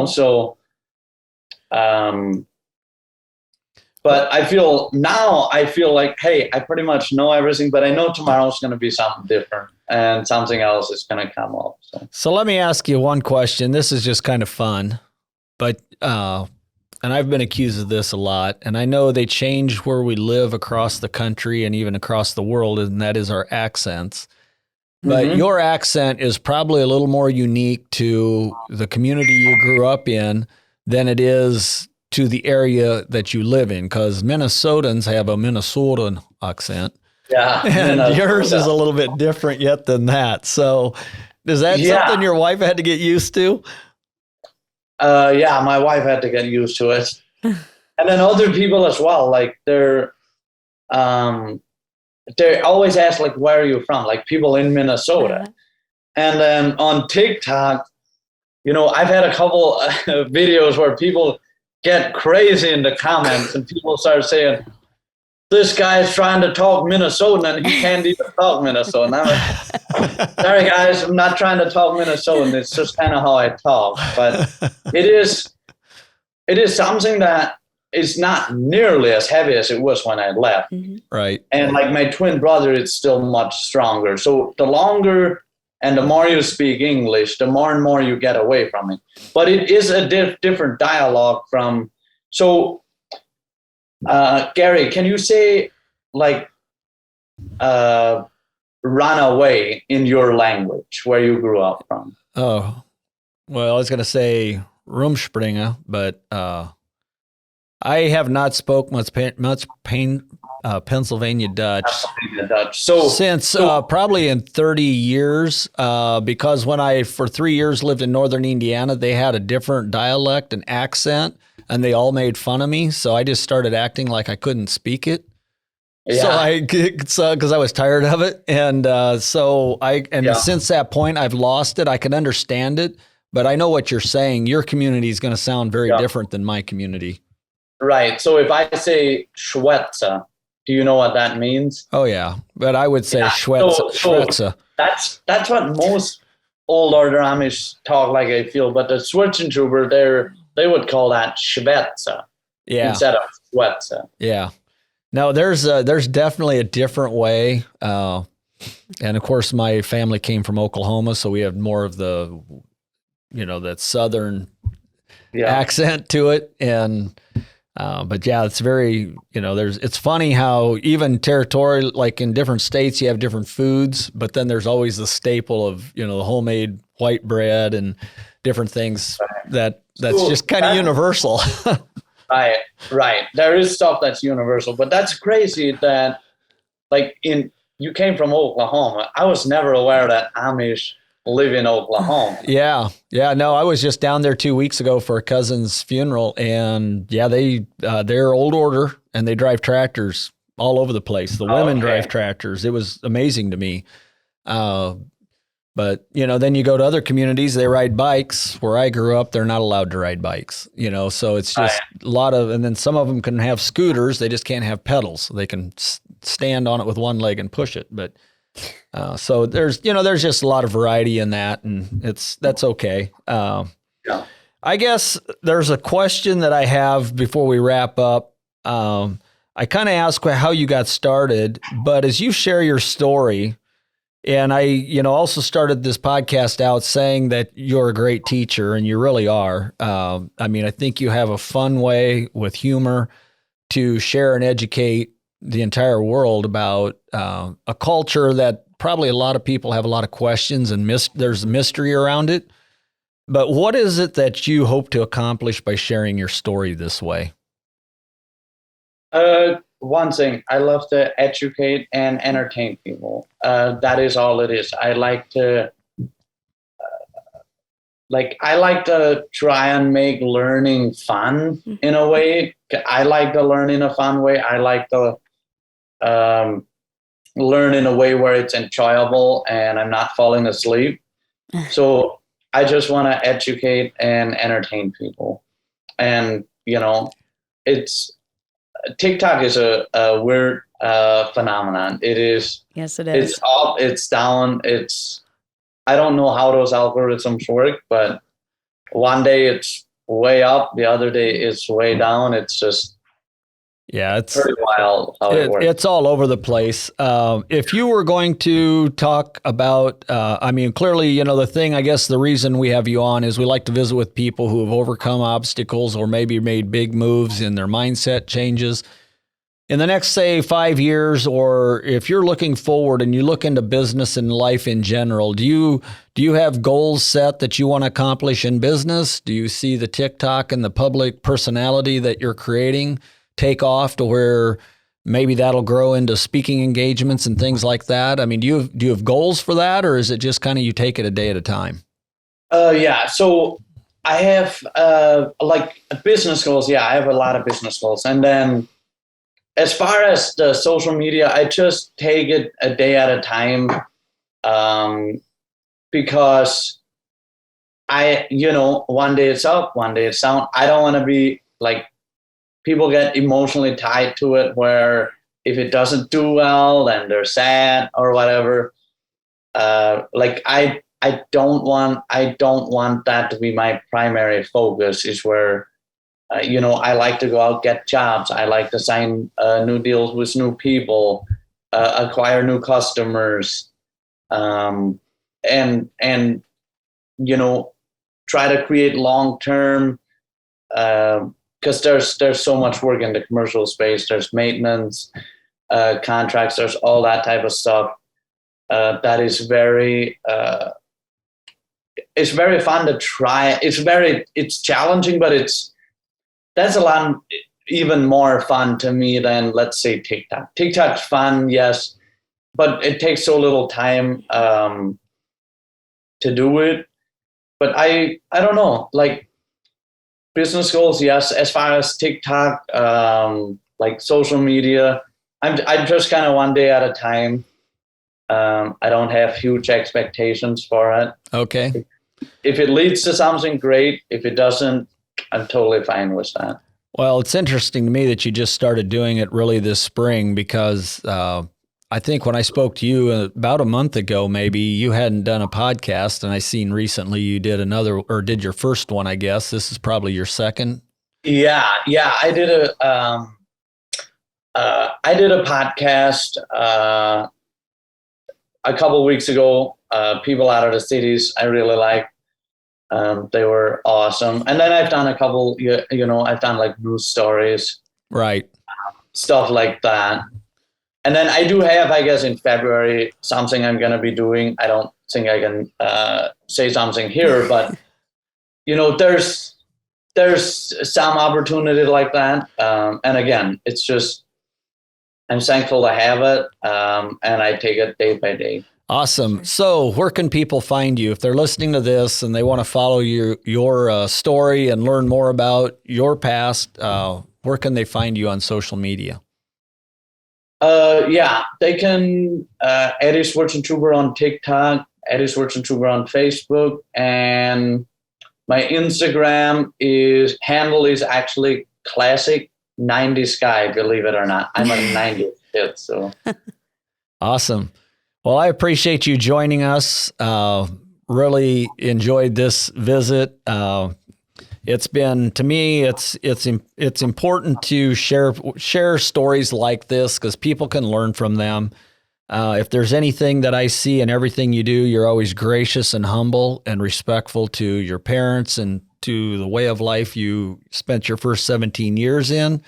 so, but I feel like, hey, I pretty much know everything, but I know tomorrow's going to be something different and something else is going to come up. So let me ask you one question. This is just kind of fun, but, and I've been accused of this a lot, and I know they change where we live across the country and even across the world, and that is our accents. But your accent is probably a little more unique to the community you grew up in than it is to the area that you live in, because Minnesotans have a Minnesotan accent. Yeah. And yours is a little bit different yet than that. So is that something your wife had to get used to? Yeah, my wife had to get used to it. And then other people as well, like they always ask, like, where are you from? Like people in Minnesota. And then on TikTok, I've had a couple videos where people get crazy in the comments and people start saying, this guy's trying to talk Minnesotan and he can't even talk Minnesotan. I'm like, sorry guys, I'm not trying to talk Minnesotan. It's just kind of how I talk. But it is something that is not nearly as heavy as it was when I left. Right. And like my twin brother, it's still much stronger. So the longer and the more you speak English, the more and more you get away from it. But it is a different dialogue from. So, Gary, can you say like run away in your language where you grew up from? Oh, well, I was going to say rumspringa, but I have not spoke much Pennsylvania Dutch. Since probably in 30 years, because when I, for 3 years, lived in northern Indiana, they had a different dialect and accent, and they all made fun of me. So I just started acting like I couldn't speak it. Yeah. So because I was tired of it. And since that point, I've lost it. I can understand it, but I know what you're saying. Your community is going to sound very different than my community. Right. So if I say Schwetze, do you know what that means? Oh, yeah. But I would say Schwetze. That's what most old order Amish talk like, I feel. But the Swartzentruber, they would call that Schwetze instead of Schwetze. Yeah. No, there's definitely a different way. And, of course, my family came from Oklahoma, so we have more of the, that southern accent to it. And but yeah, it's very, it's funny how even territory, like in different states, you have different foods, but then there's always the staple of, the homemade white bread and different things that's just kind of universal. Right. There is stuff that's universal, but that's crazy that like you came from Oklahoma. I was never aware that Amish live in Oklahoma. Yeah. No, I was just down there 2 weeks ago for a cousin's funeral, and they're old order and they drive tractors all over the place. The women drive tractors. It was amazing to me. But then you go to other communities, they ride bikes. Where I grew up, they're not allowed to ride bikes, so it's just a lot of, and then some of them can have scooters. They just can't have pedals. They can stand on it with one leg and push it. But so there's just a lot of variety in that, and that's okay. I guess there's a question that I have before we wrap up. I kind of ask how you got started, but as you share your story, and I, also started this podcast out saying that you're a great teacher, and you really are. I think you have a fun way with humor to share and educate the entire world about a culture that probably a lot of people have a lot of questions and there's a mystery around it. But what is it that you hope to accomplish by sharing your story this way? One thing, I love to educate and entertain people. That is all it is. I like to try and make learning fun in a way. I like to learn in a fun way. I like to learn in a way where it's enjoyable and I'm not falling asleep. So I just want to educate and entertain people. And, TikTok is a weird phenomenon. It is. Yes, it is. It's up, it's down. I don't know how those algorithms work, but one day it's way up, the other day it's way down. It's just it's pretty wild how it works. It's all over the place. If you were going to talk about, clearly, the thing, I guess the reason we have you on is we like to visit with people who have overcome obstacles or maybe made big moves in their mindset changes. In the next, say, 5 years, or if you're looking forward and you look into business and life in general, do you have goals set that you want to accomplish in business? Do you see the TikTok and the public personality that you're creating take off to where maybe that'll grow into speaking engagements and things like that? I mean, do you have goals for that, or is it just kind of you take it a day at a time? Yeah. So I have like business goals. Yeah, I have a lot of business goals, and then as far as the social media, I just take it a day at a time, because one day it's up, one day it's down. I don't want to be like, people get emotionally tied to it, where if it doesn't do well, then they're sad or whatever. I don't want that to be my primary focus. Is where I like to go out, get jobs. I like to sign new deals with new people, acquire new customers, and try to create long-term, because there's so much work in the commercial space. There's maintenance, contracts, there's all that type of stuff. That is very, it's very fun to try. It's challenging, but that's a lot even more fun to me than, let's say, TikTok. TikTok's fun, yes, but it takes so little time to do it. But I don't know, like business goals, yes. As far as TikTok, like social media, I'm just kind of one day at a time. I don't have huge expectations for it. Okay. If it leads to something, great. If it doesn't, I'm totally fine with that. Well, it's interesting to me that you just started doing it really this spring, because I think when I spoke to you about a month ago, maybe, you hadn't done a podcast, and I seen recently you did another, or did your first one, I guess. This is probably your second. Yeah. I did a podcast a couple of weeks ago. People out of the cities I really like. They were awesome. And then I've done a couple, I've done like news stories. Right. Stuff like that. And then I do have, I guess, in February, something I'm going to be doing. I don't think I can say something here, but, there's some opportunity like that. And again, it's just, I'm thankful to have it. And I take it day by day. Awesome. So where can people find you if they're listening to this and they want to follow your story and learn more about your past? Where can they find you on social media? They can Eddie Swartzentruber on TikTok, Eddie Swartzentruber on Facebook, and my Instagram handle is actually classic 90s guy, believe it or not. I'm a 90s kid, so. Awesome. Well, I appreciate you joining us. Really enjoyed this visit. It's been, to me, it's important to share stories like this, because people can learn from them. If there's anything that I see in everything you do, you're always gracious and humble and respectful to your parents and to the way of life you spent your first 17 years in.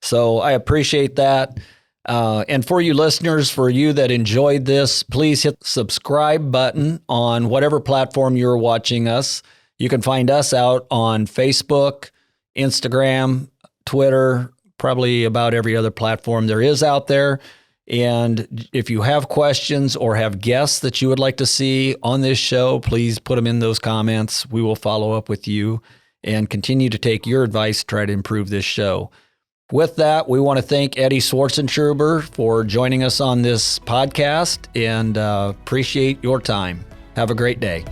So I appreciate that. And for you listeners, for you that enjoyed this, please hit the subscribe button on whatever platform you're watching us. You can find us out on Facebook, Instagram, Twitter, probably about every other platform there is out there. And if you have questions or have guests that you would like to see on this show, please put them in those comments. We will follow up with you and continue to take your advice to try to improve this show. With that, we want to thank Eddie Swartzentruber for joining us on this podcast, and appreciate your time. Have a great day.